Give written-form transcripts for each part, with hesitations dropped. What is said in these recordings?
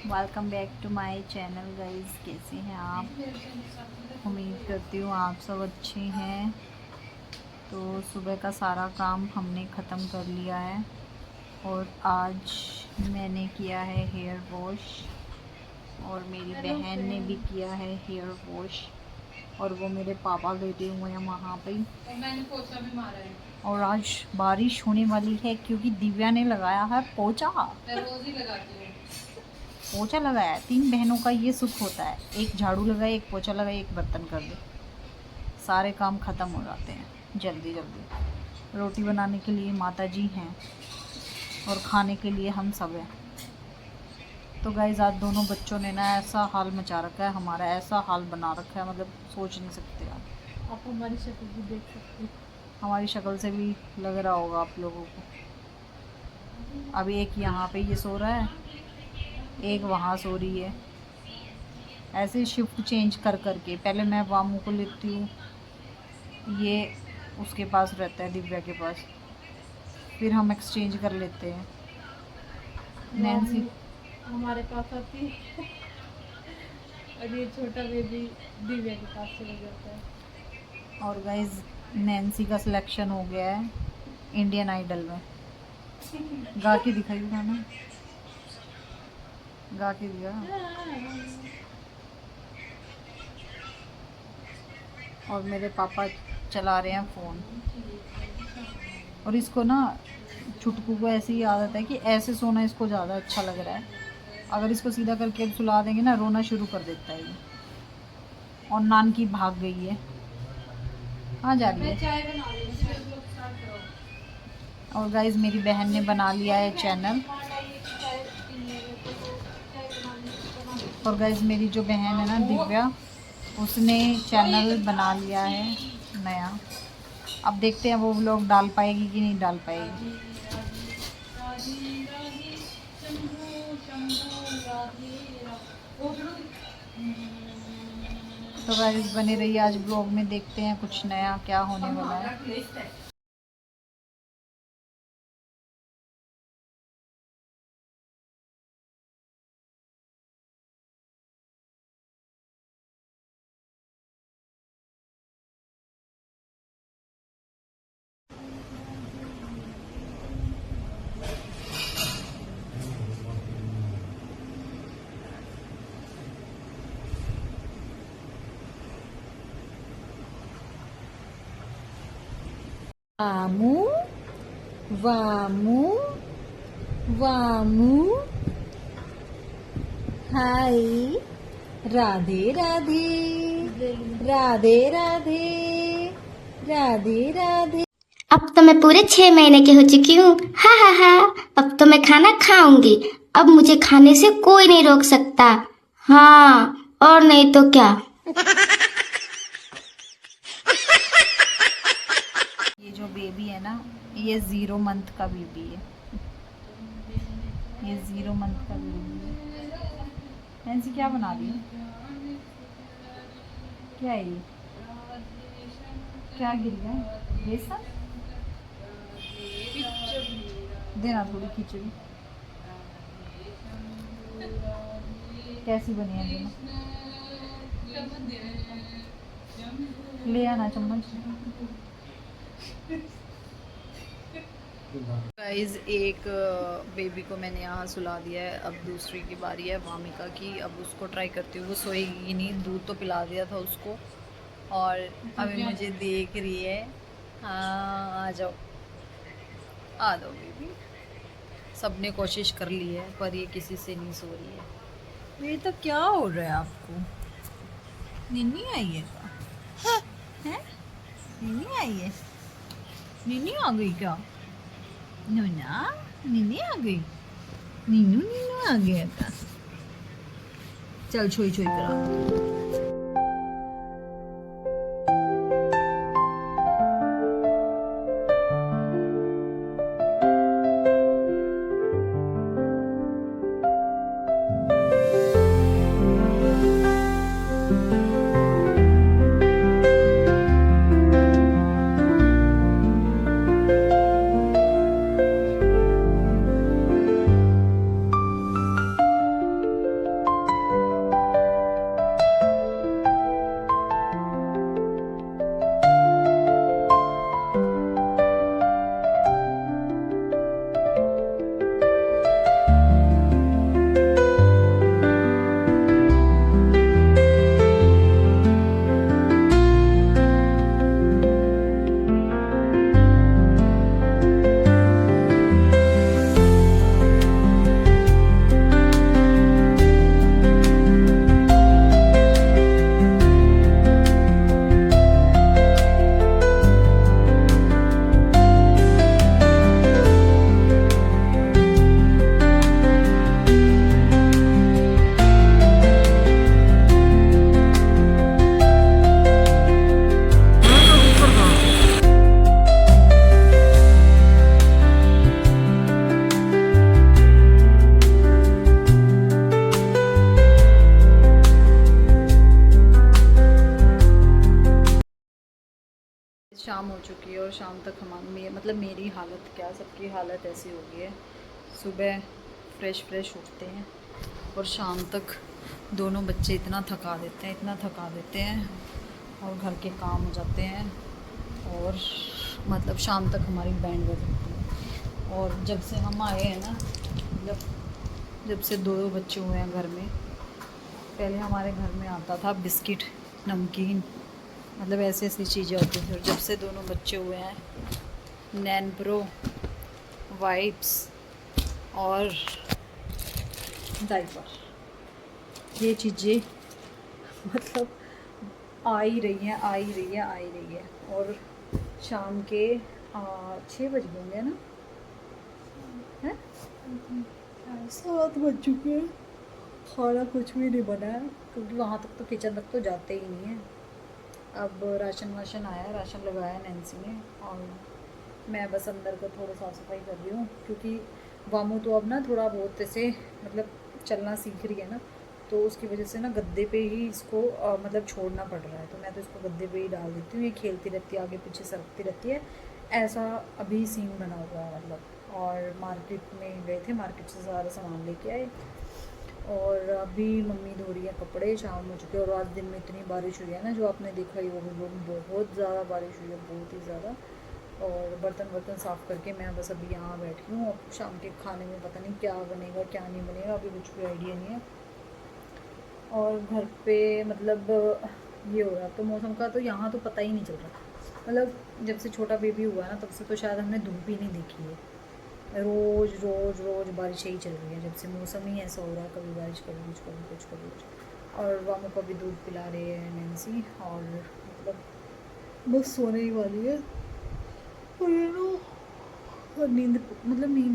Welcome back to my channel guys. कैसे हैं आप? उम्मीद करती हूँ आप सब अच्छे हैं। तो सुबह का सारा काम हमने ख़त्म कर लिया है और आज मैंने किया है हेयर वॉश और मेरी बहन ने भी किया है हेयर वॉश और वो मेरे पापा लेटे हुए हैं वहाँ पे। और मैंने पोछा भी मारा है। और आज बारिश होने वाली है क्योंकि दिव्या ने लगाया है पोछा। मैं रोज ही लगाती हूँ। पोछा लगाया है। 3 बहनों का ये सुख होता है, एक झाड़ू लगाए, एक पोछा लगाए, एक बर्तन कर दे, सारे काम ख़त्म हो जाते हैं जल्दी जल्दी। रोटी बनाने के लिए माता जी हैं और खाने के लिए हम सब हैं। तो गाइस आज दोनों बच्चों ने ना ऐसा हाल मचा रखा है, हमारा ऐसा हाल बना रखा है, मतलब सोच नहीं सकते आप। आप हमारी शक्ल भी देख सकते हैं। हमारी शक्ल से भी लग रहा होगा आप लोगों को। अभी एक यहाँ पे ये सो रहा है, एक वहाँ सो रही है। ऐसे शिफ्ट चेंज कर करके पहले मैं वामू को लेती हूँ, ये उसके पास रहता है, दिव्या के पास, फिर हम एक्सचेंज कर लेते हैं। नैन्सी हमारे पास आती है और ये छोटा बेबी दिव्या के पास चला जाता है। और गाइज नैन्सी का सिलेक्शन हो गया है इंडियन आइडल में। गा के दिखाई गाना, गा के दिया। और मेरे पापा चला रहे हैं फ़ोन। और इसको ना छुटकू को ऐसी आदत है कि ऐसे सोना इसको ज़्यादा अच्छा लग रहा है। अगर इसको सीधा करके सुला देंगे ना, रोना शुरू कर देता है ये। और नान की भाग गई है, कहाँ जा रही है? चाय बना रही हूँ। और गाइज मेरी बहन ने बना लिया है चैनल। और गाइज मेरी जो बहन है ना दिव्या, उसने चैनल बना लिया है नया। अब देखते हैं वो व्लॉग डाल पाएगी कि नहीं डाल पाएगी। तो गाइस बने रहिए आज ब्लॉग में, देखते हैं कुछ नया क्या होने वाला है। वामू वामू वामू, हाय, राधे राधे राधे राधे राधे राधे। अब तो मैं पूरे 6 महीने की हो चुकी हूँ। हा हा हा। अब तो मैं खाना खाऊंगी। अब मुझे खाने से कोई नहीं रोक सकता। हाँ, और नहीं तो क्या। ये जो बेबी है ना, ये 0 मंथ का बेबी है। ये 0 मंथ का बेबी है। नैन्सी क्या बना रही है? क्या है ये? क्या गिर गया? बेसन देना, थोड़ी खिचड़ी। कैसी बनी है देना? ले आना चम्मच। गाइस एक बेबी को मैंने यहाँ सुला दिया है, अब दूसरी की बारी है वामिका की। अब उसको ट्राई करती हूँ, वो सोएगी नहीं। दूध तो पिला दिया था उसको और अभी मुझे देख रही है। हाँ आ जाओ, आ जाओ बेबी। सबने कोशिश कर ली है पर ये किसी से नहीं सो रही है। ये तो क्या हो रहा है आपको? नीनी आई है क्या? हैं? नीनी आई है? नीनी आ गई क्या? नूना, नीनी आ गई? नीनू नीनू आ गया था। चल छोई छोई करा। शाम हो चुकी है और शाम तक मतलब मेरी हालत क्या, सबकी हालत ऐसी हो गई है। सुबह फ्रेश उठते हैं और शाम तक दोनों बच्चे इतना थका देते हैं और घर के काम हो जाते हैं और मतलब शाम तक हमारी बैंड बज जाती है। और जब से हम आए हैं ना, जब से दो बच्चे हुए हैं घर में, पहले हमारे घर में आता था बिस्किट, नमकीन, मतलब ऐसी चीज़ें होती थी। और जब से दोनों बच्चे हुए हैं नैन प्रो, वाइप्स और डायपर, ये चीज़ें मतलब आ ही रही है। और शाम के 6 बज गए होंगे ना, हैं 7 बज चुके हैं। खाना कुछ भी नहीं बना है क्योंकि वहाँ तक तो किचन तक तो जाते ही नहीं है। अब राशन आया, राशन लगाया नैन्सी ने और मैं बस अंदर का थोड़ा साफ़ सफाई कर रही हूँ क्योंकि वामू तो अब ना थोड़ा बहुत ऐसे मतलब चलना सीख रही है ना, तो उसकी वजह से ना गद्दे पे ही इसको मतलब छोड़ना पड़ रहा है। तो मैं तो इसको गद्दे पे ही डाल देती हूँ, ये खेलती रहती है, आगे पीछे सरकती रहती है। ऐसा अभी सीन बना हुआ है मतलब। और मार्केट में गए थे, मार्केट से सारा सामान लेके आए और अभी मम्मी धो रही है कपड़े। शाम हो चुकी है और आज दिन में इतनी बारिश हुई है ना, जो आपने देखा ही होगा, बहुत ज़्यादा बारिश हुई है, बहुत ही ज़्यादा। और बर्तन साफ़ करके मैं बस अभी यहाँ बैठी हूँ। अब शाम के खाने में पता नहीं क्या बनेगा क्या नहीं बनेगा, अभी कुछ भी आइडिया नहीं है। और घर पे मतलब ये हो रहा, तो मौसम का तो यहाँ तो पता ही नहीं चल रहा। मतलब जब से छोटा बेबी हुआ ना, तब से तो शायद हमने धूप ही नहीं देखी है। रोज़ बारिशें ही चल रही है, जब से मौसम ही ऐसा हो रहा है, कभी बारिश कभी कुछ। और वामू को भी दूध पिला रही है नैन्सी और मतलब बस सोने ही वाली है। और नींद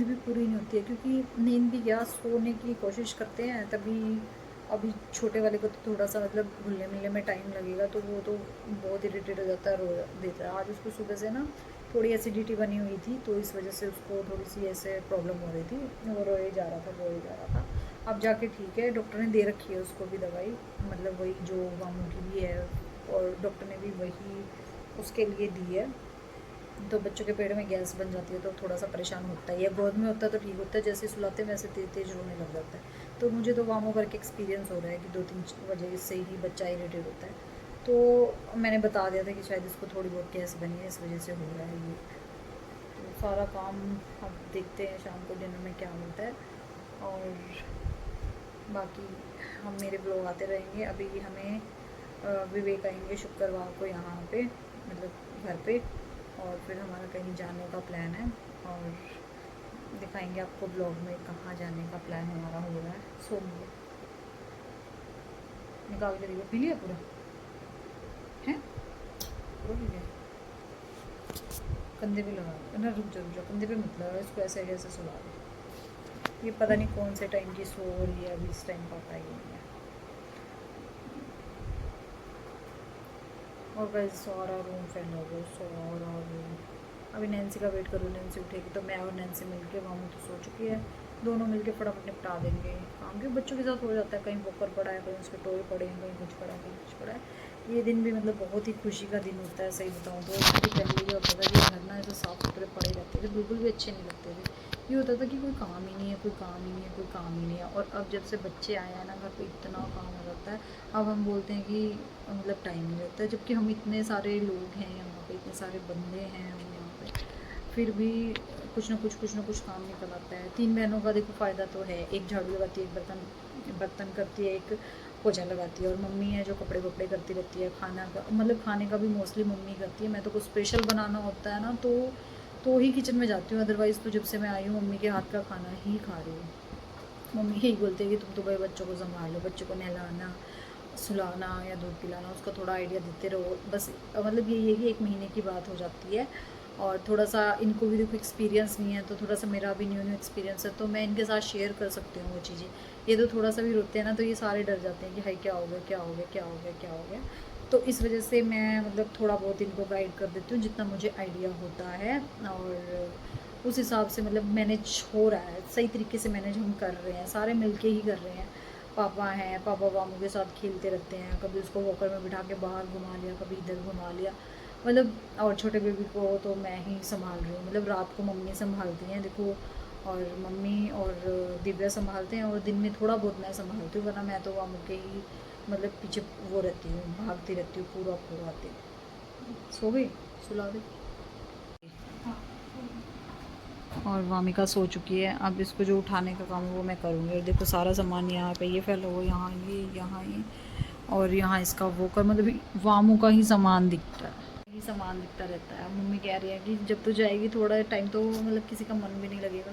भी पूरी नहीं होती है क्योंकि नींद भी क्या, सोने की कोशिश करते हैं तभी। अभी छोटे वाले को तो थोड़ा सा मतलब घुलने मिलने में टाइम लगेगा, तो वो तो बहुत इरिटेट हो जाता है, रो देता है। आज उसको सुबह से ना थोड़ी एसिडिटी बनी हुई थी, तो इस वजह से उसको थोड़ी सी ऐसे प्रॉब्लम हो रही थी, वो रोए जा रहा था। अब जाके ठीक है, डॉक्टर ने दे रखी है उसको भी दवाई, मतलब वही जो वामू की भी है, और डॉक्टर ने भी वही उसके लिए दी है। तो बच्चों के पेट में गैस बन जाती है तो थोड़ा सा परेशान होता है। या गोद में होता है तो ठीक होता है, जैसे सुलाते हैं वैसे तेज रोने लग जाता है। तो मुझे तो वामो करके एक्सपीरियंस हो रहा है कि 2-3 वजह से ही बच्चा इरिटेट होता है। तो मैंने बता दिया था कि शायद इसको थोड़ी बहुत गैस बनी है, इस वजह से हो रहा है ये। तो सारा काम अब देखते हैं शाम को डिनर में क्या मिलता है। और बाकी हम मेरे ब्लॉग आते रहेंगे। अभी हमें विवेक आएंगे शुक्रवार को यहाँ पे, मतलब घर पे, और फिर हमारा कहीं जाने का प्लान है और दिखाएंगे आपको ब्लॉग में कहाँ जाने का प्लान हमारा हो रहा है। सो निकाल के देखो, पी लिया पूरा है, पूरा पी लिया। कंधे पे लगा ना, रुक जाओ कंधे पे मत लगा, इसको ऐसे सुला दे। ये पता नहीं कौन से टाइम की सो रही है, अभी इस टाइम पता ही नहीं है। और वैसे सारा रूम फैला हुआ, सारा रूम। अभी नैन्सी का वेट करो, नैन्सी उठेगी तो मैं और नैन्सी मिलके, मामू तो सो चुकी है, दोनों मिलके फटाफट निपटा देंगे काम। क्योंकि बच्चों के साथ हो जाता है, कहीं वॉकर पड़ा है, कहीं उसके टॉय पड़े हैं, कहीं कुछ पड़ा है, कहीं कुछ पड़ा है। ये दिन भी मतलब बहुत ही खुशी का दिन होता है, सही बताऊँ तो। इसकी पहले ये होता था कि घर ना ऐसे साफ़ सुथरे पड़े रहते थे, बिल्कुल भी अच्छे नहीं लगते थे। ये होता था कि कोई काम ही नहीं है, कोई काम ही नहीं है। और अब जब से बच्चे आए हैं ना घर पे, इतना काम हो जाता है। अब हम बोलते हैं कि मतलब टाइम नहीं लगता है, जबकि हम इतने सारे लोग हैं यहाँ पे, इतने सारे बंदे हैं हम यहाँ पे, फिर भी कुछ ना कुछ काम निकल आता है। 3 बहनों का देखो फ़ायदा तो है, एक झाड़ू लगाती है, एक बर्तन करती है, एक पोछा लगाती है, और मम्मी है जो कपड़े करती रहती है। खाना का मतलब खाने का भी मोस्टली मम्मी करती है। मैं तो कुछ स्पेशल बनाना होता है ना तो ही किचन में जाती हूँ, अदरवाइज़ तो जब से मैं आई हूँ मम्मी के हाथ का खाना ही खा रही हूँ। मम्मी यही बोलते हैं कि तुम तो भाई बच्चों को संभाल लो, बच्चों को नहलाना, सुलाना या दूध पिलाना, उसका थोड़ा आइडिया देते रहो बस। मतलब यही है कि 1 महीने की बात हो जाती है, और थोड़ा सा इनको भी देखो एक्सपीरियंस नहीं है, तो थोड़ा सा मेरा भी न्यू एक्सपीरियंस है, तो मैं इनके साथ शेयर कर सकती हूँ वो चीज़ें। ये तो थोड़ा सा भी रोते हैं ना, तो ये सारे डर जाते हैं कि हाई क्या हो गया। तो इस वजह से मैं मतलब थोड़ा बहुत इनको गाइड कर देती हूँ जितना मुझे आइडिया होता है, और उस हिसाब से मतलब मैनेज हो रहा है, सही तरीके से मैनेज हम कर रहे हैं, सारे मिलके ही कर रहे हैं। पापा वामू के साथ खेलते रहते हैं, कभी उसको वॉकर में बिठा के बाहर घुमा लिया, कभी इधर घुमा लिया। मतलब और छोटे बेबी को तो मैं ही संभाल रही हूँ, मतलब रात को मम्मी संभालती हैं देखो, और मम्मी और दिव्या संभालते हैं, और दिन में थोड़ा बहुत मैं संभालती हूँ, वरना मैं तो वामू के ही मतलब पीछे वो रहती हूँ, भागती रहती हूँ पूरा पूरा दिन। सो गई, सुला दे। हाँ और वामिका सो चुकी है, अब इसको जो उठाने का काम है वो मैं करूँगी। और देखो सारा सामान यहाँ पे ये फैला हुआ, यहाँ ये और यहाँ इसका वो कर, मतलब वामू का ही सामान दिखता है, ही सामान दिखता रहता है। मम्मी कह रही है कि जब तो जाएगी थोड़ा टाइम तो मतलब किसी का मन भी नहीं लगेगा,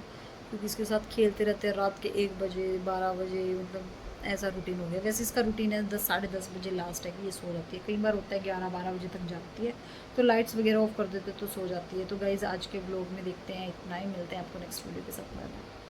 क्योंकि इसके साथ खेलते रहते हैं रात के 1 बजे 12 बजे, मतलब ऐसा रूटीन हो गया। वैसे इसका रूटीन है 10 साढ़े 10 बजे लास्ट है कि ये सो जाती है, कई बार होता है 11-12 बजे तक जागती है, तो लाइट्स वगैरह ऑफ कर देते तो सो जाती है। तो गाइज़ आज के ब्लॉग में देखते हैं इतना ही, मिलते हैं आपको नेक्स्ट वीडियो के साथ।